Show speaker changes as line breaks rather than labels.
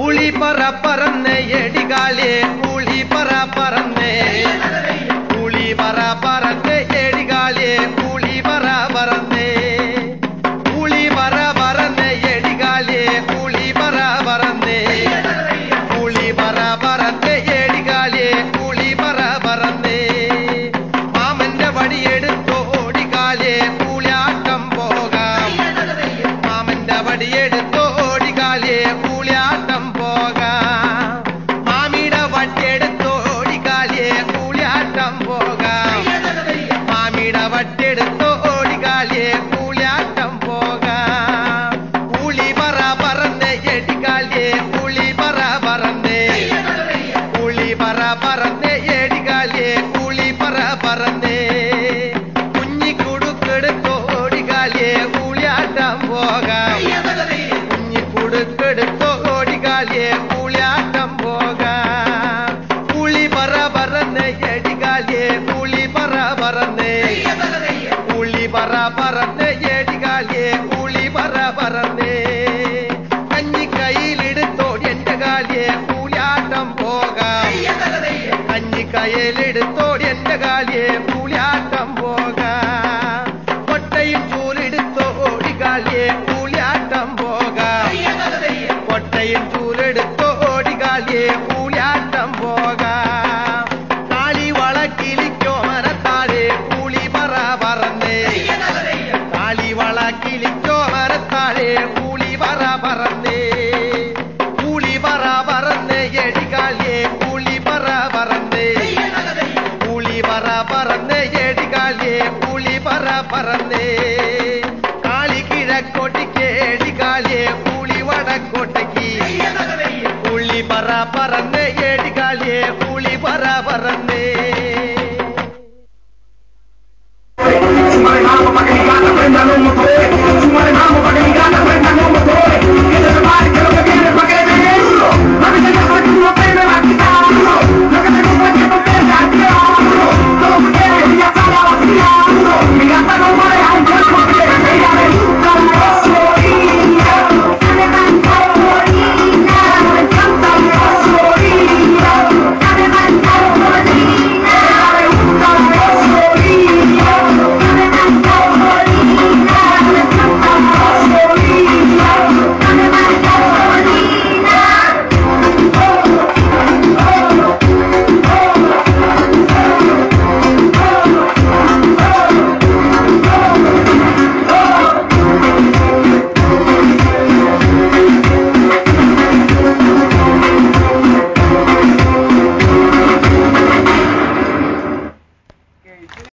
പുളി പറ പറന്ന് എടികാലേ പുളി പറ പറന്ന് പുളി പറ പറന്ന് എടികാലേ പുളി പറ പറന്ന് പുളി പറ പറന്ന് എടികാലേ പുളി പറ പറന്ന് പുളി പറ പറന്ന് എടികാലേ പുളി പറ പറന്ന് മാമന്റെ വടിയെടുത്തോ ഓടികാലേ കൂളിയാട്ടം പോകാം മാമന്റെ വടിയെടുത്തോ ഓടികാലേ കൂളിയാട്ടം പോകാം മാമിയുടെ വട്ടിയെടുത്തോ ഓടികാലേ കൂളിയാട്ടം പോകാം മാമിയുടെ വട്ടിയെടുത്തോ ഓടികാലേ കൂളിയാട്ടം പോകാം പുളി പറ പറന്ന് എടികാലേ പുളി പറ പറന്ന് പുളി പറ പറന്ന് എടികാലേ പുളി പറ പറന്ന് കുഞ്ഞിക്കുടുക്കെടുത്തോ ഓടികാലേ കൂളിയാട്ടം പോകാം കുഞ്ഞിക്കുടുക്കെടുത്തോ ഓടികാലേ കൂളിയാട്ടം പോകാം പുളി പറ പറന്ന് എടികാലേ പുളി പറ പറന്ന് പുളി പറ പറന്ന് എടികാലേ പുളി പറ പറന്ന് കഞ്ഞി കയ്യിലെടുത്തോടി എന്റെ കാലേ കൂളിയാട്ടം പോകാം കഞ്ഞി കയ്യിലെടുത്തോടി എന്റെ കാലേ കൂളിയാട്ടം പോകാം കൊട്ടയും ചൂലെടുത്തോ ഓടികാലേ കൂളിയാട്ടം പോകാം കൊട്ടയും ചൂലെടുത്തോ ഓടികാലേ കൂളിയാട്ടം പോകാം കാളി വളക്കിലിക്കോ മരത്താഴെ കൂളി പറ പറന്ന് കാളി വളക്കിലിക്കോ മരത്താഴെ കൂളി പറ പറന്ന് കൂളി പറ പറന്ന് എടികാലേ കൂളി പറ പറന്ന് കൂളി പറ പറന്ന് എടികാലേ കൂളി പറ പറന്ന് കാളി കിഴക്കോട്ടേക്ക് എടികാലേ കൂളി വടക്കോട്ടേക്ക് കൂളി പറ പറന്ന്